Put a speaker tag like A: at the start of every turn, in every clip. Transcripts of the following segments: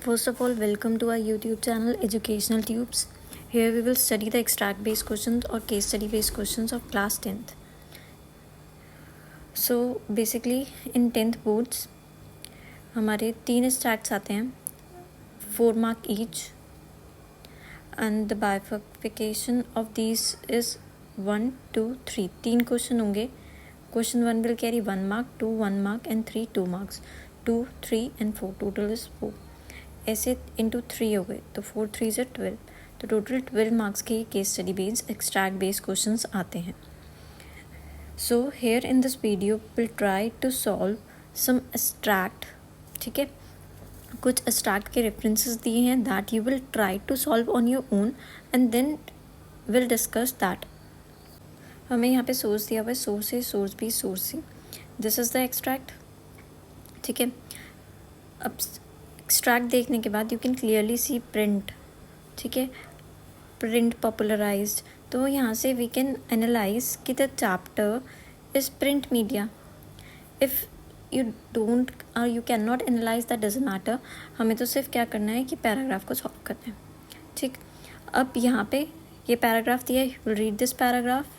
A: First of all, welcome to our YouTube channel Educational Tubes. Here we will study the extract based questions or case study based questions of class 10th. So basically in 10th boards हमारे 3 extracts आते हैं, 4 mark each, and the bifurcation of these is 1, 2, 3. 3 question होंगे. Question 1 will carry 1 mark, 2 1 mark and 3 2 marks. 2, 3 and 4. Total is 4. ऐसे into 3 हो गए तो 4 3 से 12. तो टोटल 12 मार्क्स के case study based extract based questions आते हैं. So here in this video will try to solve some extract. ठीक है, कुछ एक्सट्रैक्ट के रेफरेंसेस दिए हैं that you will try to solve on your own and then will discuss that. हमें यहाँ पे सोर्स दिया हुआ है, source A, source B, source C. This is the extract. ठीक है, अब एक्सट्रैक्ट देखने के बाद you can clearly see print. ठीक है, प्रिंट पॉपुलराइज्ड. तो यहाँ से वी कैन एनालाइज कि the chapter is print media. If you don't और you can not analyse that doesn't matter. हमें तो सिर्फ क्या करना है कि पैराग्राफ को सॉल्व करना है. ठीक, अब यहाँ पे ये पैराग्राफ दिया है, you will read this paragraph.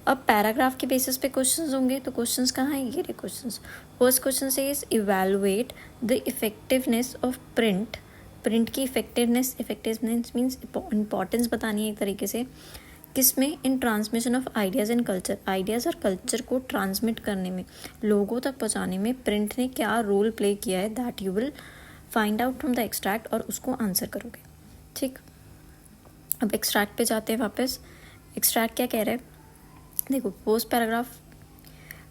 A: अब पैराग्राफ के बेसिस पे क्वेश्चंस होंगे. तो क्वेश्चंस कहाँ हैं? ये क्वेश्चंस. फर्स्ट क्वेश्चन से is evaluate the effectiveness of print. Print की इफेक्टिवनेस मीन्स इंपॉर्टेंस बतानी है एक तरीके से. किसमें? In transmission of ideas and culture. Ideas और कल्चर को ट्रांसमिट करने में, लोगों तक पहुँचाने में प्रिंट ने क्या रोल प्ले किया है, that you will find out from the extract और उसको आंसर करोगे. ठीक, अब एक्सट्रैक्ट पे जाते हैं वापस. एक्सट्रैक्ट क्या कह रहा है? देखो, पोस्ट पैराग्राफ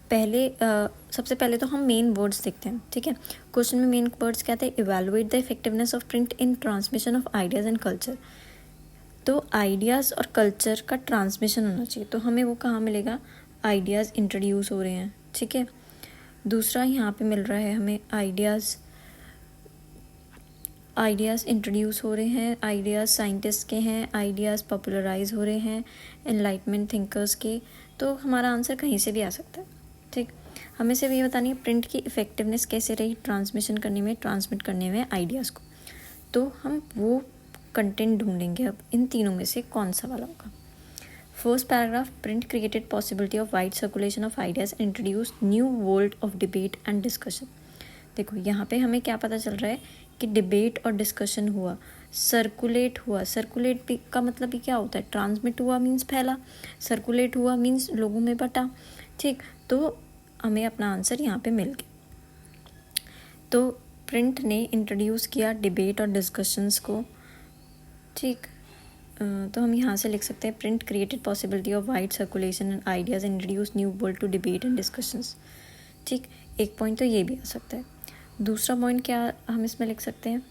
A: पहले सबसे पहले तो हम मेन वर्ड्स देखते हैं. ठीक है, क्वेश्चन में मेन वर्ड्स क्या थे? Evaluate the effectiveness of print in transmission of ideas and culture. तो आइडियाज़ और कल्चर का ट्रांसमिशन होना चाहिए. तो हमें वो कहाँ मिलेगा? आइडियाज़ इंट्रोड्यूस हो रहे हैं. ठीक है, दूसरा यहाँ पे मिल रहा है हमें आइडियाज़ इंट्रोड्यूस हो रहे हैं. आइडियाज़ साइंटिस्ट के हैं, आइडियाज़ पॉपुलराइज हो रहे हैं एनलाइटमेंट थिंकर्स के. तो हमारा आंसर कहीं से भी आ सकता है. ठीक, हमें सिर्फ ये बतानी है प्रिंट की इफेक्टिवनेस कैसे रही ट्रांसमिशन करने में, ट्रांसमिट करने में आइडियाज़ को. तो हम वो कंटेंट ढूंढेंगे. अब इन तीनों में से कौन सा वाला होगा? First paragraph, print created possibility of wide circulation of ideas, introduce new world of debate and discussion. देखो, यहाँ पे हमें क्या पता चल रहा है कि डिबेट और डिस्कशन हुआ, सर्कुलेट हुआ. सर्कुलेट भी का मतलब भी क्या होता है? ट्रांसमिट हुआ मीन्स फैला, सर्कुलेट हुआ मीन्स लोगों में बटा. ठीक, तो हमें अपना आंसर यहाँ पे मिल गया. तो प्रिंट ने इंट्रोड्यूस किया डिबेट और डिस्कशंस को. ठीक, तो हम यहाँ से लिख सकते हैं print created possibility of wide circulation and ideas, introduce new world to debate and discussions. ठीक, एक पॉइंट तो ये भी आ सकता है. दूसरा पॉइंट क्या हम इसमें लिख सकते हैं?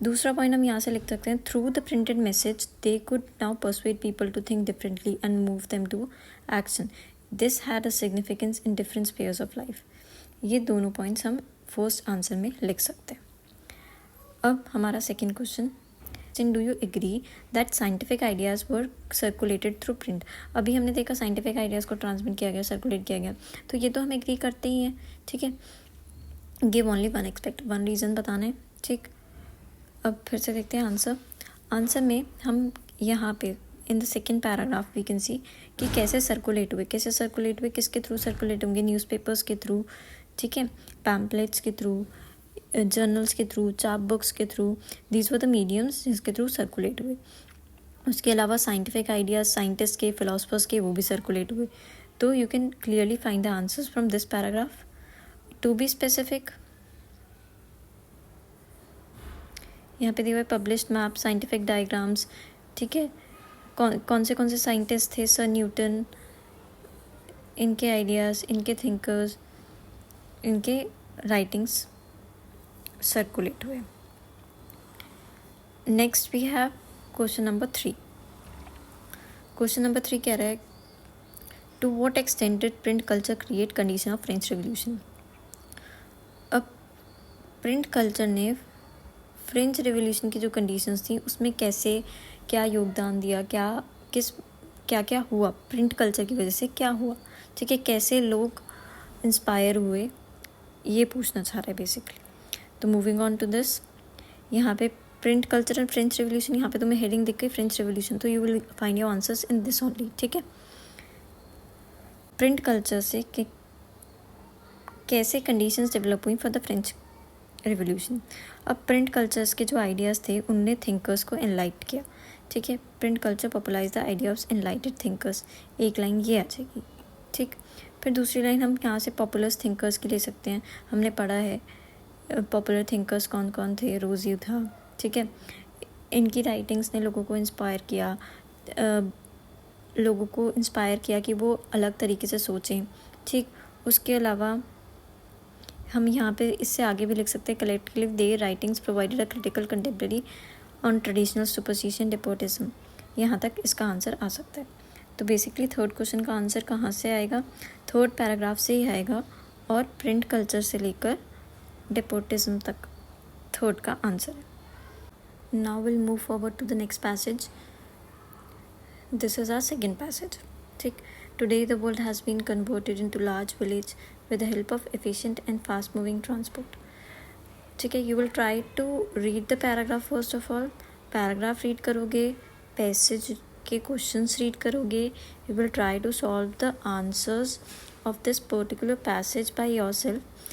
A: दूसरा पॉइंट हम यहाँ से लिख सकते हैं through the printed message they could now persuade people to think differently and move them to action. This had a significance in different spheres of life. ये दोनों पॉइंट्स हम फर्स्ट आंसर में लिख सकते हैं. अब हमारा second question, do you agree that scientific ideas were circulated through print. अभी हमने देखा साइंटिफिक आइडियाज़ को ट्रांसमिट किया गया, सर्कुलेट किया गया. तो ये तो हम एग्री करते ही हैं. ठीक है, गिव ओनली वन रीज़न बताना है. ठीक, अब फिर से देखते हैं आंसर. आंसर में हम यहाँ पे in the second paragraph we can see कि कैसे सर्कुलेट हुए, किसके थ्रू सर्कुलेट होंगे? न्यूज़पेपर्स के थ्रू. ठीक है, पैम्पलेट्स के थ्रू, जर्नल्स के थ्रू, चाप बुक्स के through. These were the mediums जिसके थ्रू सर्कुलेट हुए. उसके अलावा साइंटिफिक आइडियाज़ साइंटिस्ट के, फिलोसफर्स के, वो भी सर्कुलेट हुए. तो you can clearly find the answers from this paragraph. To be specific, यहाँ पे दिया हुआ है पब्लिश्ड मैप, साइंटिफिक डायग्राम्स. ठीक है, कौन से साइंटिस्ट थे? सर न्यूटन, इनके आइडियाज़, इनके थिंकर्स, इनके राइटिंग्स सर्कुलेट हुए. Next we have question number 3. Question number 3 कह रहा है to what extent did print culture create condition of French revolution. अब प्रिंट कल्चर ने फ्रेंच रेवोल्यूशन की जो कंडीशंस थी उसमें कैसे क्या योगदान दिया, क्या क्या हुआ प्रिंट कल्चर की वजह से, क्या हुआ, ठीक है, कैसे लोग इंस्पायर हुए, ये पूछना चाह रहा है बेसिकली। तो मूविंग ऑन टू दिस, यहाँ पे print culture and French revolution, यहाँ पे तुम्हें हेडिंग दिख गई फ्रेंच रेवोल्यूशन, तो you will find your answers in this only, ठीक है। प्रिंट कल्चर से कैसे कंडीशंस डेवलप हुई फॉर द फ्रेंच रेवोल्यूशन। अब प्रिंट कल्चर्स के जो आइडियाज़ थे उनने थिंकर्स को एनलाइट किया, ठीक है। Print culture popularise the idea of enlightened thinkers, एक लाइन ये आ जाएगी, ठीक। फिर दूसरी लाइन हम यहाँ से पॉपुलर थिंकर्स की ले सकते हैं। हमने पढ़ा है पॉपुलर थिंकर्स कौन कौन थे, रोज़ था, ठीक है। इनकी राइटिंग्स ने लोगों को इंस्पायर किया, कि वो अलग तरीके से सोचें, ठीक। उसके अलावा हम यहाँ पे इससे आगे भी लिख सकते हैं, collectively their writings provided a critical contemporary on traditional superstition despotism, यहाँ तक इसका आंसर आ सकता है। तो बेसिकली थर्ड क्वेश्चन का आंसर कहाँ से आएगा, थर्ड पैराग्राफ से ही आएगा, और प्रिंट कल्चर से लेकर डेपोटिज्म तक थर्ड का आंसर है। Now will move forward to the next passage. This is our second passage, ठीक। Today the world has been converted into large village with the help of efficient and fast moving transport, ठीक है। You will try to read the paragraph first of all, paragraph read करोगे, passage के questions read करोगे, you will try to solve the answers of this particular passage by yourself.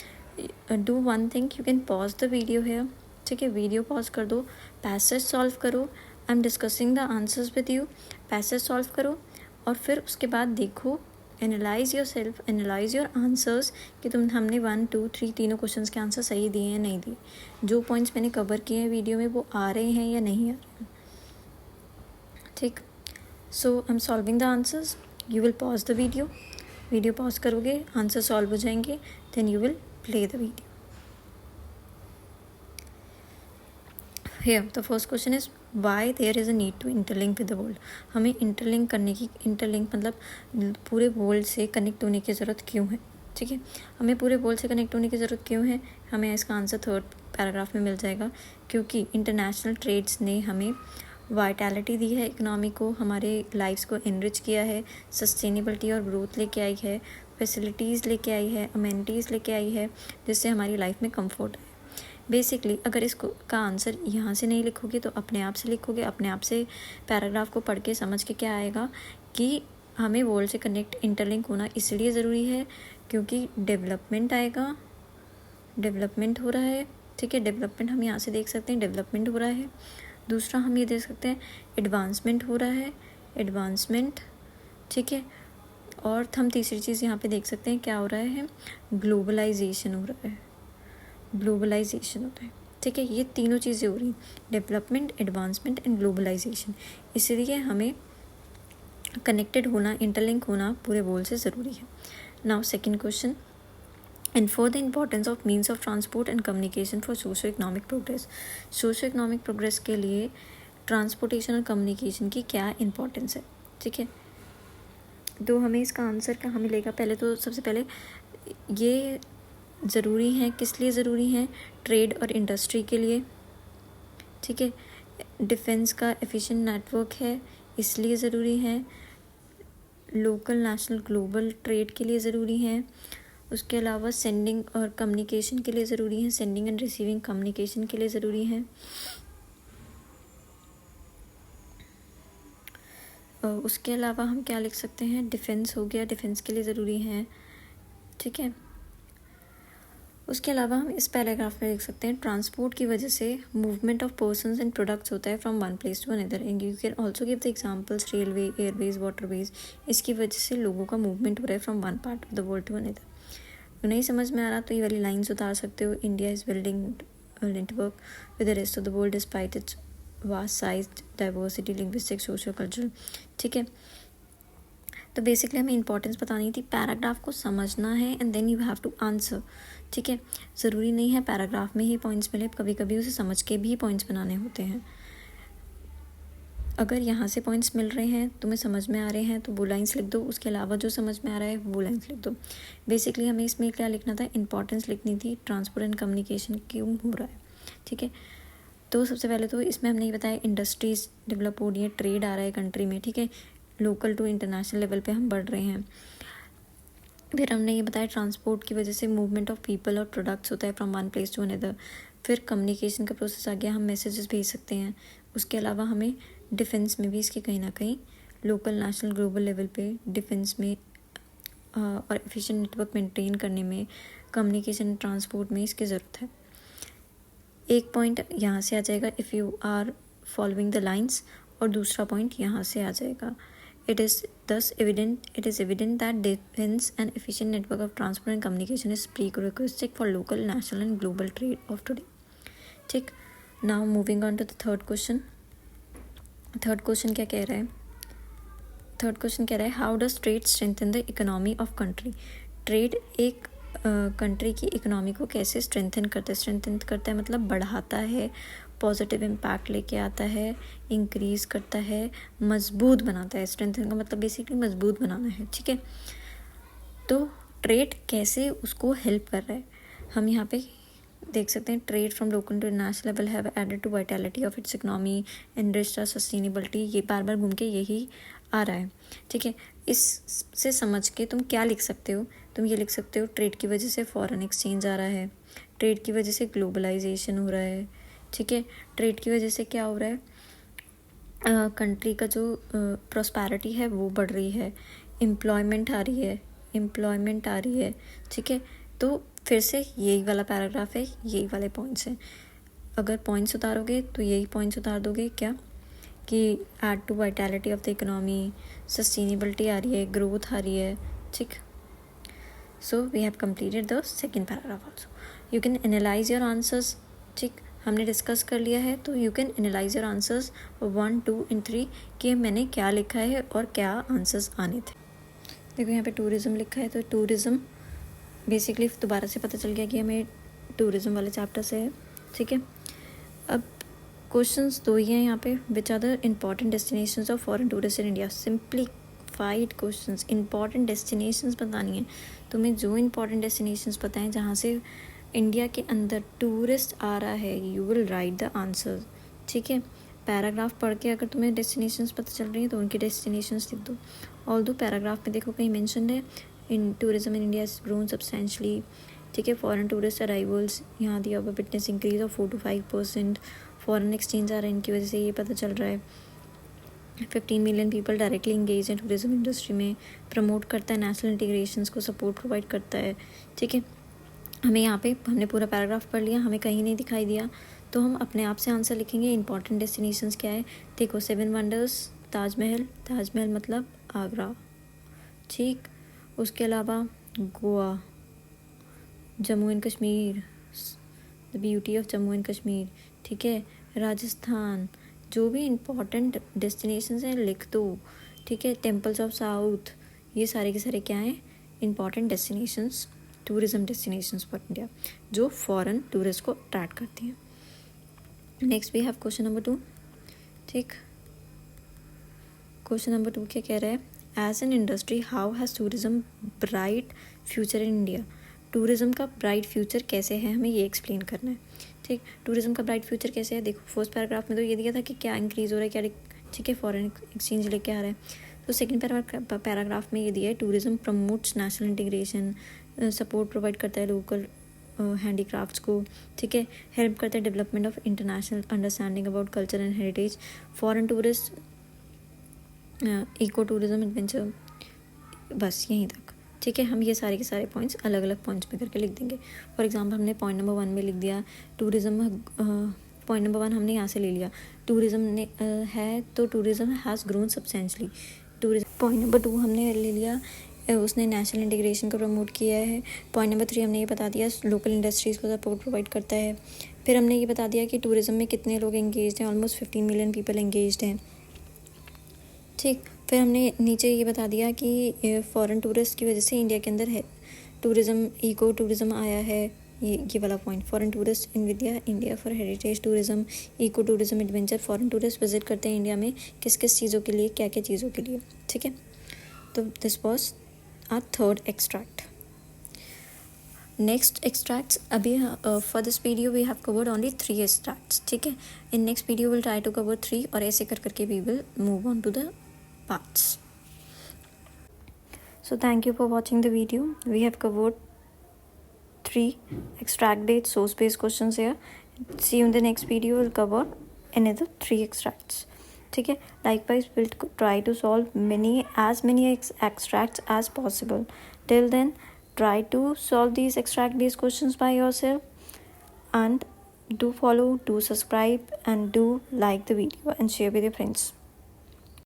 A: Do one thing, you can pause the video here, ठीक है, video pause कर दो, passage solve करो, I am discussing the answers with you, passage solve करो, और फिर उसके बाद देखो, analyse your self, analyse your answers कि हमने 1 2 3 तीनों क्वेश्चंस के आंसर सही दिए हैं नहीं दिए, जो पॉइंट्स मैंने कवर किए हैं वीडियो में वो आ रहे हैं या नहीं आ रहे हैं, ठीक। So I am solving the answers, you will pause the video pause करोगे, आंसर सॉल्व हो जाएंगे, then you will play the video. Here the first question is why there is a need to interlink with the world. हमें interlink मतलब पूरे world से connect होने की ज़रूरत क्यों है, ठीक है। हमें पूरे वर्ल्ड से कनेक्ट होने की ज़रूरत क्यों है, हमें इसका आंसर थर्ड पैराग्राफ में मिल जाएगा। क्योंकि इंटरनेशनल ट्रेड्स ने हमें वाइटैलिटी दी है, इकोनॉमी को, हमारे लाइफ्स को इनरिच किया है, सस्टेनेबिलिटी और ग्रोथ लेके आई है, फैसिलिटीज़ लेके आई है, अमेनिटीज़ लेके आई है, जिससे हमारी लाइफ में कम्फर्ट है। बेसिकली अगर इसको का आंसर यहाँ से नहीं लिखोगे तो अपने आप से लिखोगे, अपने आप से पैराग्राफ को पढ़ के समझ के क्या आएगा कि हमें वर्ल्ड से कनेक्ट इंटरलिंक होना इसलिए ज़रूरी है क्योंकि डेवलपमेंट आएगा, डेवलपमेंट हो रहा है, ठीक है। डेवलपमेंट हम यहाँ से देख सकते हैं, डेवलपमेंट हो रहा है। दूसरा हम ये देख सकते हैं एडवांसमेंट हो रहा है, एडवांसमेंट, ठीक है। और हम तीसरी चीज़ यहाँ पे देख सकते हैं क्या हो रहा है, ग्लोबलाइजेशन हो रहा है, ग्लोबलाइजेशन होता है, ठीक है। ये तीनों चीज़ें हो रही हैं, डेवलपमेंट, एडवांसमेंट एंड ग्लोबलाइजेशन। इसलिए हमें कनेक्टेड होना, इंटरलिंक होना पूरे वर्ल्ड से ज़रूरी है। Now second question, and for the importance of means of transport and communication for socio economic progress. Socio economic progress के लिए ट्रांसपोर्टेशन और कम्युनिकेशन की क्या इंपॉर्टेंस है, ठीक है। तो हमें इसका आंसर कहाँ मिलेगा, पहले तो सबसे पहले ये ज़रूरी है, किस लिए ज़रूरी है, ट्रेड और इंडस्ट्री के लिए, ठीक है। डिफेंस का एफिशिएंट नेटवर्क है इसलिए ज़रूरी है, लोकल, नेशनल, ग्लोबल ट्रेड के लिए ज़रूरी है। उसके अलावा सेंडिंग और कम्युनिकेशन के लिए ज़रूरी है, सेंडिंग एंड रिसीविंग कम्युनिकेशन के लिए ज़रूरी है। उसके अलावा हम क्या लिख सकते हैं, डिफेंस हो गया, डिफेंस के लिए ज़रूरी है, ठीक है। उसके अलावा हम इस पैराग्राफ में लिख सकते हैं ट्रांसपोर्ट की वजह से movement of persons and products होता है from one place to another, and you can also give the examples railway, airways, waterways. इसकी वजह से लोगों का मूवमेंट हो रहा है from one part of the world to another. नहीं समझ में आ रहा तो ये वाली लाइन्स उतार सकते हो, India is building network with the rest of the world despite its vast size, diversity, linguistic, social, cultural, ठीक है। तो बेसिकली हमें इंपॉर्टेंस बतानी थी, पैराग्राफ को समझना है and then you have to answer, ठीक है। ज़रूरी नहीं है पैराग्राफ में ही पॉइंट्स मिले, कभी कभी उसे समझ के भी पॉइंट्स बनाने होते हैं। अगर यहाँ से पॉइंट्स मिल रहे हैं, तुम्हें समझ में आ रहे हैं तो वो लाइन्स लिख दो, उसके अलावा जो समझ में आ रहा है वो लाइन्स लिख दो। बेसिकली हमें इसमें क्या लिखना था, इंपॉर्टेंस लिखनी थी, ट्रांसपोर्ट एंड कम्युनिकेशन क्यों हो रहा है, ठीक है। तो सबसे पहले तो इसमें हमने ये बताया इंडस्ट्रीज डेवलप हो रही है, ट्रेड आ रहा है कंट्री में, ठीक है, लोकल टू इंटरनेशनल लेवल पे हम बढ़ रहे हैं। फिर हमने ये बताया ट्रांसपोर्ट की वजह से मूवमेंट ऑफ पीपल और प्रोडक्ट्स होता है from one place to another. फिर कम्युनिकेशन का प्रोसेस आ गया, हम मैसेजेस भेज सकते हैं। उसके अलावा हमें डिफेंस में भी इसके कहीं ना कहीं लोकल, नेशनल, ग्लोबल लेवल पे डिफेंस में और एफिशिएंट नेटवर्क मेंटेन करने में, कम्युनिकेशन ट्रांसपोर्ट में इसकी ज़रूरत है। एक पॉइंट यहाँ से आ जाएगा if you are following the lines, और दूसरा पॉइंट यहाँ से आ जाएगा। It is evident that defense and efficient network of transport and communication is prerequisite for local, national and global trade of today. ठीक, now moving on to the third question. Third question क्या कह रहा है? Third question कह रहा है how does trade strengthen the economy of country. Trade एक country की इकोनॉमी को कैसे स्ट्रेंथन करता है? स्ट्रेंथन करता है मतलब बढ़ाता है, पॉजिटिव इम्पैक्ट लेके आता है, इंक्रीज करता है, मजबूत बनाता है। स्ट्रेंथन का मतलब बेसिकली मजबूत बनाना है, ठीक है। तो ट्रेड कैसे उसको हेल्प कर रहा है, हम यहाँ पे देख सकते हैं। Trade from local to national level have added to vitality of its economy, enriched sustainability. ये बार बार घूम के यही आ रहा है, ठीक है। इससे समझ के तुम क्या लिख सकते हो? तुम ये लिख सकते हो ट्रेड की वजह से फॉरेन एक्सचेंज आ रहा है, ट्रेड की वजह से ग्लोबलाइजेशन हो रहा है, ठीक है। ट्रेड की वजह से क्या हो रहा है? कंट्री का जो प्रॉस्पेरिटी है वो बढ़ रही है, एम्प्लॉयमेंट आ रही है, ठीक है। तो फिर से यही वाला पैराग्राफ है, यही वाले पॉइंट्स हैं। अगर पॉइंट्स उतारोगे तो यही पॉइंट्स उतार दोगे क्या कि add to vitality of the economy, sustainability आ रही है, ग्रोथ आ रही है, ठीक। So we have completed the second paragraph also. You can analyse your answers, ठीक, हमने डिस्कस कर लिया है। तो you can analyse your answers 1, 2 and 3 कि मैंने क्या लिखा है और क्या आंसर्स आने थे। देखो यहाँ पे टूरिज़्म लिखा है, तो टूरिज़्म बेसिकली दोबारा से पता चल गया कि हमें टूरिज़्म वाले चैप्टर से है, ठीक है। अब क्वेश्चंस दो ही हैं यहाँ पे। Which are the important destinations of foreign tourist in India? Simplified questions, important destinations बतानी है तुम्हें। जो इंपॉर्टेंट डेस्टिनेशंस पता है जहाँ से इंडिया के अंदर टूरिस्ट आ रहा है, you will write the answer, ठीक है। पैराग्राफ पढ़ के अगर तुम्हें डेस्टिनेशंस पता चल रही हैं तो उनकी डेस्टिनेशंस लिख दो। ऑल्दो पैराग्राफ में देखो कहीं मेंशन है in tourism in India has grown substantially, ठीक है। फॉरेन टूरिस्ट अराइवल्स यहाँ दिया हुआ witness increase of 4 to 5%। Foreign exchange आ रहा है इनकी वजह से, ये पता चल रहा है। 15 मिलियन पीपल डायरेक्टली इंगेज हैं टूरिज्म इंडस्ट्री में। प्रमोट करता है नेशनल इंटीग्रेशंस को, सपोर्ट प्रोवाइड करता है, ठीक है। हमें यहाँ पे हमने पूरा पैराग्राफ पढ़ लिया, हमें कहीं नहीं दिखाई दिया तो हम अपने आप से आंसर लिखेंगे। इंपॉर्टेंट डेस्टिनेशंस क्या है? देखो 7 वंडर्स, ताजमहल मतलब आगरा, ठीक। उसके अलावा Goa, Jammu and Kashmir, the beauty of Jammu and Kashmir, ठीक है। राजस्थान, जो भी इम्पॉर्टेंट डेस्टिनेशंस हैं लिख दो, ठीक है। टेम्पल्स ऑफ साउथ, ये सारे के सारे क्या हैं? Important destinations, tourism destinations for India जो फॉरेन टूरिस्ट को अट्रैक्ट करती हैं। Next we have question number 2, ठीक। क्वेश्चन नंबर 2 क्या कह रहा है? As an industry how has tourism bright future in India? Tourism का ब्राइट फ्यूचर कैसे है, हमें ये एक्सप्लेन करना है, ठीक। टूरिज्म का ब्राइट फ्यूचर कैसे है? देखो फर्स्ट पैराग्राफ में तो ये दिया था कि क्या इंक्रीज़ हो रहा है, क्या, ठीक है, फॉरेन एक्सचेंज लेके आ रहा है। तो सेकेंड पैराग्राफ में ये दिया है tourism promotes national integration, support provide करता है लोकल हैंडीक्राफ्ट्स को, ठीक है। हेल्प करता है development of international understanding about culture and heritage, foreign tourist, eco tourism, adventure, बस यहीं तक, ठीक है। हम ये सारे के सारे पॉइंट्स अलग अलग पॉइंट्स में करके लिख देंगे। फॉर एग्जांपल हमने पॉइंट नंबर 1 में लिख दिया टूरिज्म, पॉइंट नंबर 1 हमने यहाँ से ले लिया टूरिज्म ने है तो tourism has grown substantially. Tourism point number 2 हमने ले लिया, उसने नेशनल इंटीग्रेशन को प्रमोट किया है। पॉइंट नंबर 3 हमने ये बता दिया लोकल इंडस्ट्रीज़ को सपोर्ट प्रोवाइड करता है। फिर हमने ये बता दिया कि टूरिज्म में कितने लोग एंगेज्ड हैं, ऑलमोस्ट 15 मिलियन पीपल एंगेज्ड हैं, ठीक। फिर हमने नीचे ये बता दिया कि फॉरेन टूरिस्ट की वजह से इंडिया के अंदर है टूरिज्म, इको टूरिज्म आया है, ये वाला point. Foreign tourist in India for heritage tourism, eco tourism, adventure. Foreign tourist visit करते हैं इंडिया में किस किस चीज़ों के लिए, क्या क्या चीज़ों के लिए, ठीक है। तो this was our third extract. Next extracts अभी for this video we have covered only 3 extracts. ठीक है, in next video will try to cover 3 और ऐसे कर करके we will move on to the parts. So thank you for watching the video. We have covered 3 extract based source based questions here. See you in the next video. We'll cover another 3 extracts. ठीक है, likewise we'll try to solve as many extracts as possible. Till then, try to solve these extract based questions by yourself, and do follow, do subscribe, and do like the video and share with your friends.